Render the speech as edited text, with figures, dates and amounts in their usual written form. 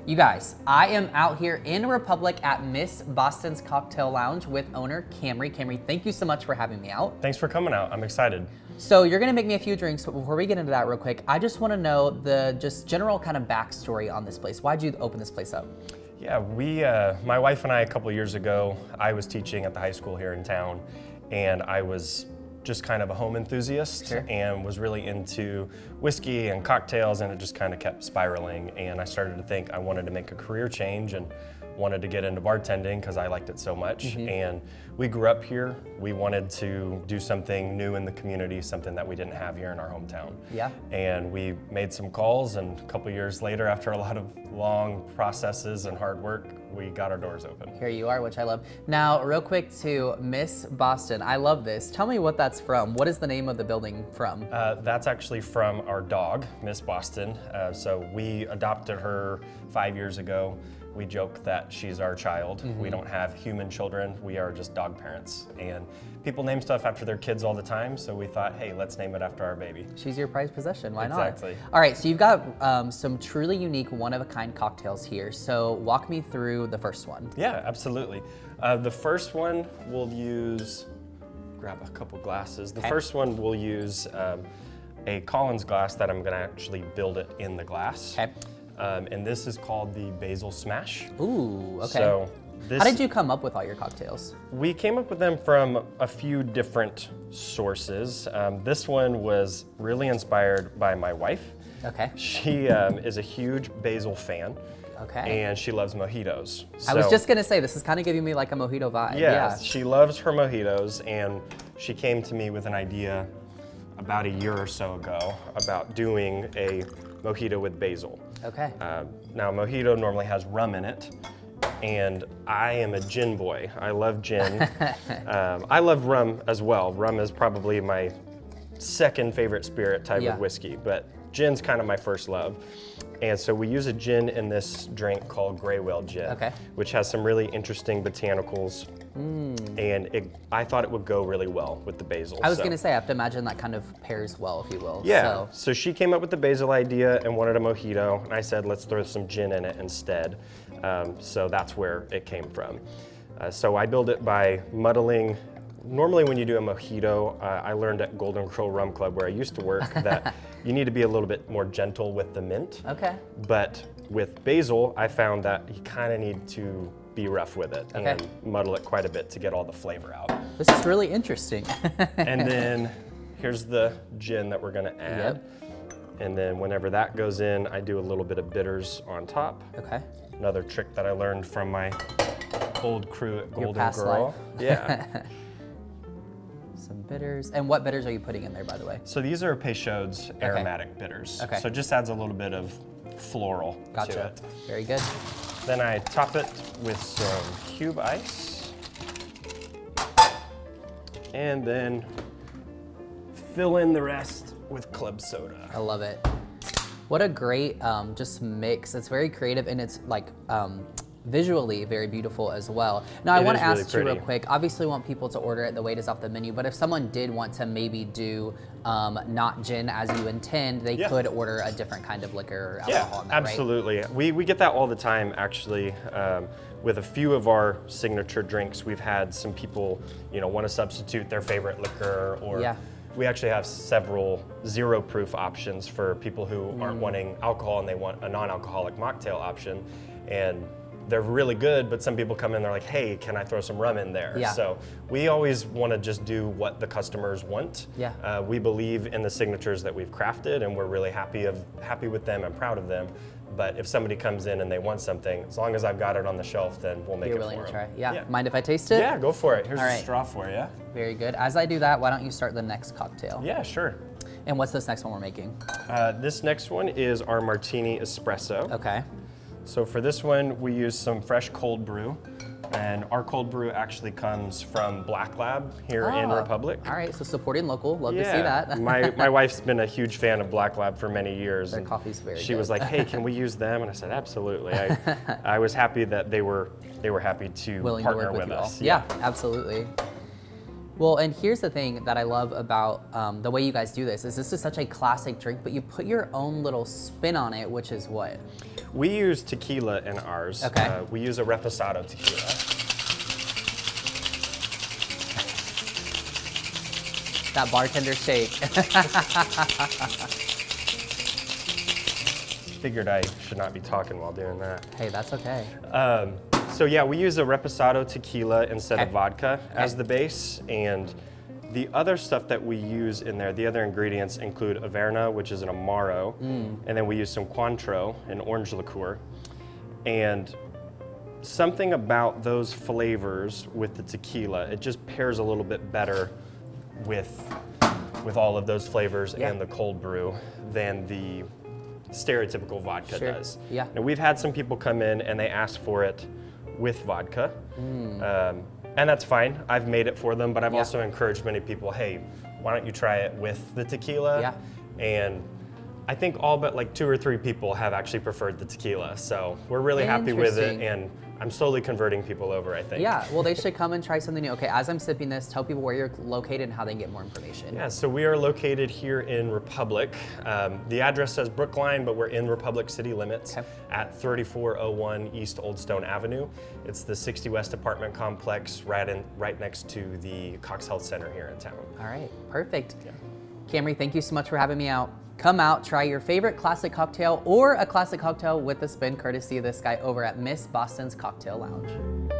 You guys, I am out here in Republic at Miss Boston's Cocktail Lounge with owner Camry. Camry, thank you so much for having me out. Thanks for coming out. I'm excited. So you're gonna make me a few drinks, but before we get into that real quick, I just wanna know the just general kind of backstory on this place. Why'd you open this place up? Yeah, my wife and I, a couple of years ago, I was teaching at the high school here in town, and I was just kind of a home enthusiast. Sure. And was really into whiskey and cocktails, and it just kind of kept spiraling. And I started to think I wanted to make a career change and wanted to get into bartending because I liked it so much. Mm-hmm. And we grew up here. We wanted to do something new in the community, something that we didn't have here in our hometown. Yeah. And we made some calls, and a couple years later, after a lot of long processes and hard work, we got our doors open. Here you are, which I love. Now, real quick to Miss Boston, I love this. Tell me what that's from. What is the name of the building from? That's actually from our dog, Miss Boston. So we adopted her 5 years ago. We joke that she's our child. Mm-hmm. We don't have human children. We are just dog parents. And people name stuff after their kids all the time, so we thought, hey, let's name it after our baby. She's your prized possession, why not? Exactly. All right, so you've got some truly unique, one-of-a-kind cocktails here. So walk me through the first one. Yeah, absolutely. The first one we'll use, grab a couple glasses. The first one we'll use a Collins glass that I'm gonna actually build it in the glass. Okay. And this is called the Basil Smash. Ooh, okay. So this, how did you come up with all your cocktails? We came up with them from a few different sources. This one was really inspired by my wife. Okay. She is a huge basil fan. Okay. And she loves mojitos. I was just gonna say, this is kind of giving me like a mojito vibe. Yeah, she loves her mojitos, and she came to me with an idea about a year or so ago about doing a mojito with basil. Okay. Now, mojito normally has rum in it, and I am a gin boy. I love gin. I love rum as well. Rum is probably my second favorite spirit type of whiskey, but gin's kind of my first love. And so we use a gin in this drink called Gray Whale Gin, which has some really interesting botanicals. And I thought it would go really well with the basil. I was gonna say, I have to imagine that kind of pairs well, if you will. Yeah, so she came up with the basil idea and wanted a mojito, and I said, let's throw some gin in it instead. So that's where it came from. So I build it by muddling. Normally when you do a mojito, I learned at Golden Crow Rum Club, where I used to work, that you need to be a little bit more gentle with the mint. Okay. But with basil, I found that you kind of need to be rough with it and muddle it quite a bit to get all the flavor out. This is really interesting. And then here's the gin that we're gonna add. And then whenever that goes in, I do a little bit of bitters on top. Okay. Another trick that I learned from my old crew at Golden past Girl. life. Yeah. Some bitters. And what bitters are you putting in there, by the way? So these are Peychaud's aromatic bitters. Okay. So it just adds a little bit of floral to it. Very good. Then I top it with some cube ice. And then fill in the rest with club soda. I love it. What a great just mix. It's very creative, and it's like visually very beautiful as well. Now, I want to ask you real quick, obviously want people to order it, the weight is off the menu, but if someone did want to maybe do not gin as you intend, they could order a different kind of liquor or alcohol in that, absolutely. Right? We get that all the time, actually. With a few of our signature drinks, we've had some people, want to substitute their favorite liquor, or we actually have several zero proof options for people who aren't wanting alcohol and they want a non-alcoholic mocktail option. And they're really good, but some people come in, they're like, hey, can I throw some rum in there? So we always want to just do what the customers want. We believe in the signatures that we've crafted, and we're really happy with them and proud of them. But if somebody comes in and they want something, as long as I've got it on the shelf, then we'll make it for them. You're willing to try? Yeah. Mind if I taste it? Yeah, go for it. Here's a straw for you. Very good. As I do that, why don't you start the next cocktail? Yeah, sure. And what's this next one we're making? This next one is our Martini Espresso. Okay. So for this one, we use some fresh cold brew. And our cold brew actually comes from Black Lab here in Republic. All right, so supporting local, love to see that. my wife's been a huge fan of Black Lab for many years. Their coffee's very good. She was like, hey, can we use them? And I said, absolutely. I was happy that they were happy to partner with us. Yeah, absolutely. Well, and here's the thing that I love about the way you guys do this is such a classic drink, but you put your own little spin on it, which is what? We use tequila in ours. Okay. We use a reposado tequila. That bartender shake. Figured I should not be talking while doing that. Hey, that's okay. So yeah, we use a reposado tequila instead of vodka as the base, and the other stuff that we use in there, the other ingredients include Averna, which is an Amaro, and then we use some Cointreau, an orange liqueur. And something about those flavors with the tequila, it just pairs a little bit better with all of those flavors and the cold brew than the stereotypical vodka does. Yeah. Now, we've had some people come in and they ask for it with vodka, and that's fine. I've made it for them, but I've also encouraged many people, hey, why don't you try it with the tequila? Yeah. And I think all but like 2 or 3 people have actually preferred the tequila, so we're really happy with it, and I'm slowly converting people over, I think. Yeah, well, they should come and try something new. Okay, as I'm sipping this, tell people where you're located and how they can get more information. Yeah, so we are located here in Republic. The address says Brookline, but we're in Republic city limits at 3401 East Old Stone Avenue. It's the 60 West apartment complex right next to the Cox Health Center here in town. All right, perfect. Yeah. Camry, thank you so much for having me out. Come out, try your favorite classic cocktail or a classic cocktail with a spin courtesy of this guy over at Miss Boston's Cocktail Lounge.